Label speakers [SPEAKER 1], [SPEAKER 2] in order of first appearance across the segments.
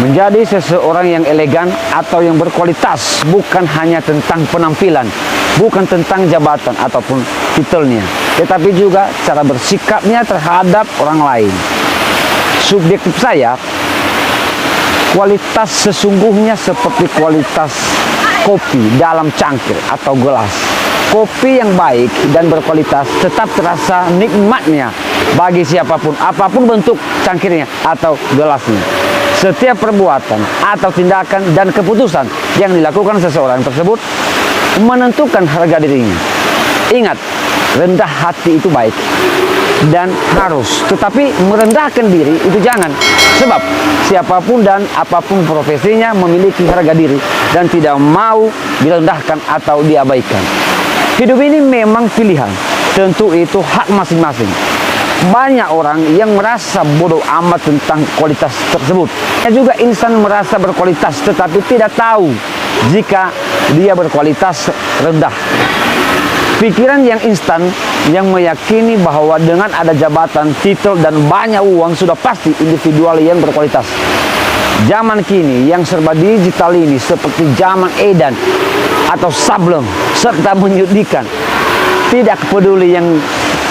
[SPEAKER 1] Menjadi seseorang yang elegan atau yang berkualitas bukan hanya tentang penampilan, bukan tentang jabatan ataupun titelnya, tetapi juga cara bersikapnya terhadap orang lain. Subjektif saya, kualitas sesungguhnya seperti kualitas kopi dalam cangkir atau gelas. Kopi yang baik dan berkualitas tetap terasa nikmatnya bagi siapapun, apapun bentuk cangkirnya atau gelasnya. Setiap perbuatan atau tindakan dan keputusan yang dilakukan seseorang tersebut menentukan harga dirinya. Ingat, rendah hati itu baik dan harus, tetapi merendahkan diri itu jangan. Sebab siapapun dan apapun profesinya memiliki harga diri dan tidak mau direndahkan atau diabaikan. Hidup ini memang pilihan, tentu itu hak masing-masing. Banyak orang yang merasa bodoh amat tentang kualitas tersebut. Ada juga insan merasa berkualitas tetapi tidak tahu jika dia berkualitas rendah. Pikiran yang instan yang meyakini bahwa dengan ada jabatan, titel, dan banyak uang sudah pasti individual yang berkualitas. Zaman kini yang serba digital ini seperti zaman edan atau sableng serta menyedihkan. Tidak peduli yang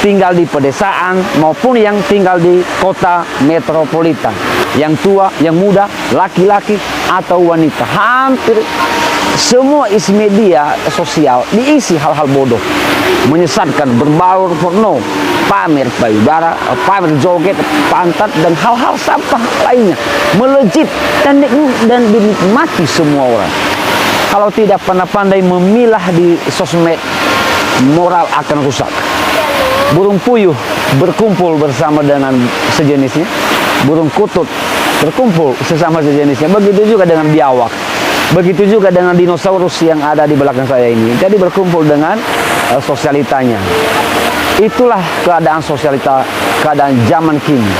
[SPEAKER 1] tinggal di pedesaan maupun yang tinggal di kota metropolitan, yang tua, yang muda, laki-laki atau wanita, hampir semua isi media sosial diisi hal-hal bodoh, menyesatkan, berbaur porno, pamer payudara, pamer joget, pantat, dan hal-hal sampah lainnya, melejit dan dinikmati semua orang. Kalau tidak pandai-pandai memilah di sosmed, moral akan rusak. Burung puyuh berkumpul bersama dengan sejenisnya, burung kutub berkumpul sesama sejenisnya. Begitu juga dengan biawak, begitu juga dengan dinosaurus yang ada di belakang saya ini. Jadi berkumpul dengan sosialitanya. Itulah keadaan sosialita, keadaan zaman kini.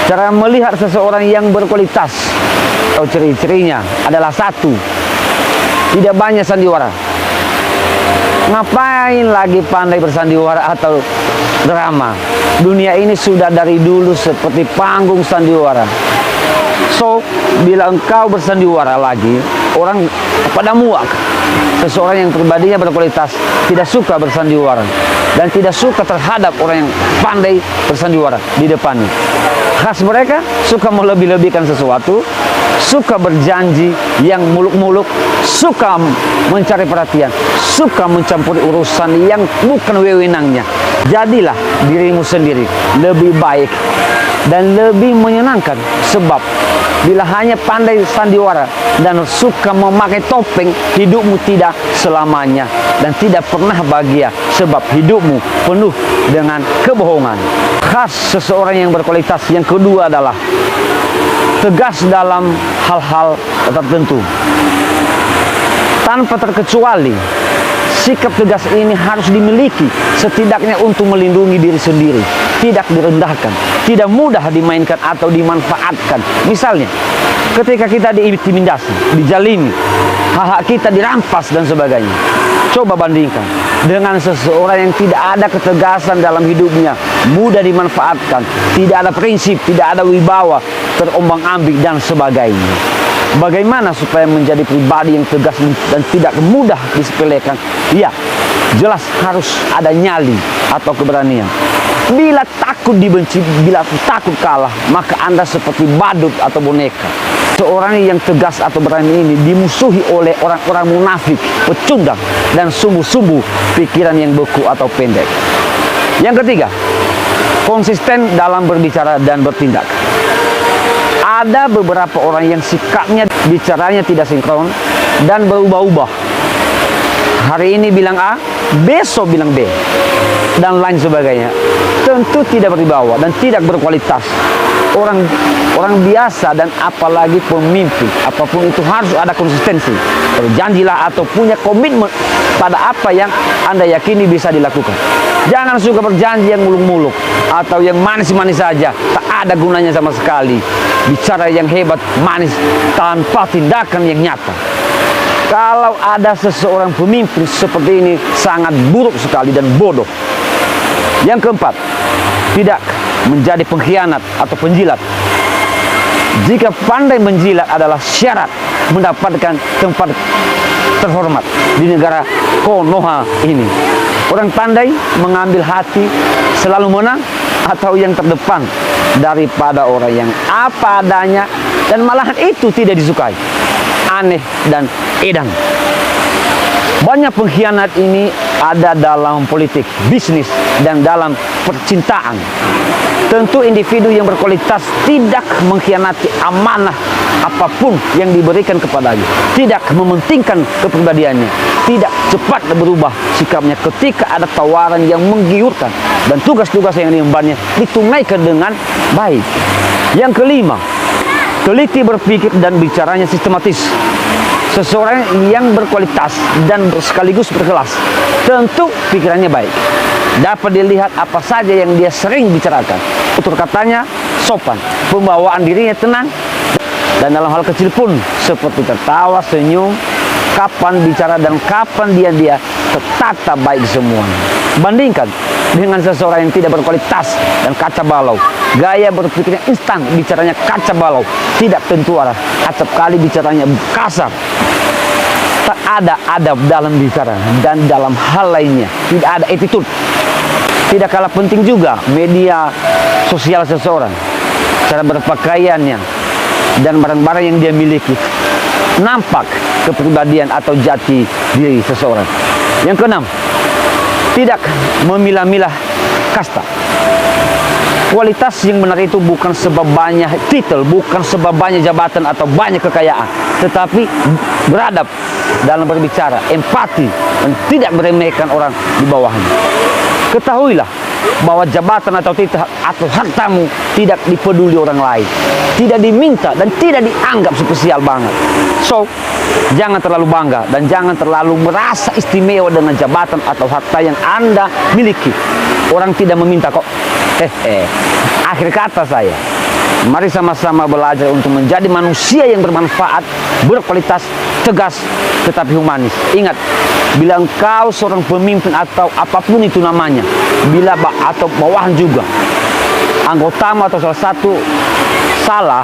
[SPEAKER 1] Cara melihat seseorang yang berkualitas atau ciri-cirinya adalah satu, tidak banyak sandiwara. Ngapain lagi pandai bersandiwara atau drama? Dunia ini sudah dari dulu seperti panggung sandiwara. So, bila engkau bersandiwara lagi, orang pada muak. Seseorang yang pribadinya berkualitas tidak suka bersandiwara dan tidak suka terhadap orang yang pandai bersandiwara di depannya. Khas mereka suka melebih-lebihkan sesuatu, suka berjanji yang muluk-muluk, suka mencari perhatian, suka mencampuri urusan yang bukan wewenangnya. Jadilah dirimu sendiri lebih baik dan lebih menyenangkan, sebab bila hanya pandai sandiwara dan suka memakai topeng, hidupmu tidak selamanya dan tidak pernah bahagia, sebab hidupmu penuh dengan kebohongan. Khas seseorang yang berkualitas yang kedua adalah tegas dalam hal-hal tertentu. Tanpa terkecuali, sikap tegas ini harus dimiliki setidaknya untuk melindungi diri sendiri, tidak direndahkan, tidak mudah dimainkan atau dimanfaatkan. Misalnya, ketika kita diintimidasi, dijalimi, hak-hak kita dirampas dan sebagainya. Coba bandingkan dengan seseorang yang tidak ada ketegasan dalam hidupnya, mudah dimanfaatkan, tidak ada prinsip, tidak ada wibawa, terombang-ambing dan sebagainya. Bagaimana supaya menjadi pribadi yang tegas dan tidak mudah disepelekan? Ya, jelas harus ada nyali atau keberanian. Bila takut dibenci, bila takut kalah, maka Anda seperti badut atau boneka. Seorang yang tegas atau berani ini dimusuhi oleh orang-orang munafik, pecundang, dan sumbu-sumbu pikiran yang beku atau pendek. Yang ketiga, konsisten dalam berbicara dan bertindak. Ada beberapa orang yang sikapnya, bicaranya tidak sinkron dan berubah-ubah. Hari ini bilang A, besok bilang B, dan lain sebagainya. Tentu tidak berwibawa dan tidak berkualitas. Orang biasa dan apalagi pemimpin, apapun itu harus ada konsistensi. Berjanjilah atau punya komitmen pada apa yang Anda yakini bisa dilakukan. Jangan suka berjanji yang muluk-muluk atau yang manis-manis saja, tak ada gunanya sama sekali. Bicara yang hebat, manis, tanpa tindakan yang nyata. Kalau ada seseorang pemimpin seperti ini, sangat buruk sekali dan bodoh. Yang keempat, tidak menjadi pengkhianat atau penjilat. Jika pandai menjilat adalah syarat mendapatkan tempat terhormat di negara Konoha ini. Orang pandai mengambil hati selalu menang atau yang terdepan daripada orang yang apa adanya, dan malahan itu tidak disukai, aneh dan edan. Banyak pengkhianat ini ada dalam politik, bisnis, dan dalam percintaan. Tentu individu yang berkualitas tidak mengkhianati amanah apapun yang diberikan kepadanya, tidak mementingkan kepribadiannya, tidak cepat berubah sikapnya ketika ada tawaran yang menggiurkan, dan tugas-tugas yang diembannya ditunaikan dengan baik. Yang kelima, teliti berpikir dan bicaranya sistematis. Seseorang yang berkualitas dan sekaligus berkelas, tentu pikirannya baik. Dapat dilihat apa saja yang dia sering bicarakan. Tutur katanya sopan, pembawaan dirinya tenang, dan dalam hal kecil pun seperti tertawa, senyum, kapan bicara dan kapan dia tertata baik semuanya. Bandingkan dengan seseorang yang tidak berkualitas dan kaca balau. Gaya berpikirnya instan, bicaranya kaca balau, tidak tentu arah, acap kali bicaranya kasar. Tak ada adab dalam bicara dan dalam hal lainnya, tidak ada attitude. Tidak kalah penting juga media sosial seseorang, cara berpakaiannya, dan barang-barang yang dia miliki. Nampak kepribadian atau jati diri seseorang. Yang keenam, tidak memilah-milah kasta. Kualitas yang benar itu bukan sebab banyak titel, bukan sebab banyak jabatan atau banyak kekayaan, tetapi beradab dalam berbicara, empati, dan tidak meremehkan orang di bawahnya. Ketahuilah bahwa jabatan atau titel atau hartamu tidak dipeduli orang lain, tidak diminta dan tidak dianggap spesial banget. So, jangan terlalu bangga dan jangan terlalu merasa istimewa dengan jabatan atau harta yang Anda miliki. Orang tidak meminta kok. Akhir kata saya, mari sama-sama belajar untuk menjadi manusia yang bermanfaat, berkualitas, tegas, tetapi humanis. Ingat, bila engkau seorang pemimpin atau apapun itu namanya, bila atau bawahan juga, anggotamu atau salah satu salah,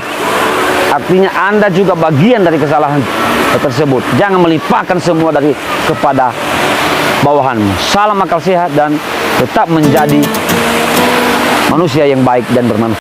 [SPEAKER 1] artinya Anda juga bagian dari kesalahan tersebut. Jangan melimpahkan semua kepada bawahanmu. Salam akal sehat dan tetap menjadi manusia yang baik dan bermanfaat.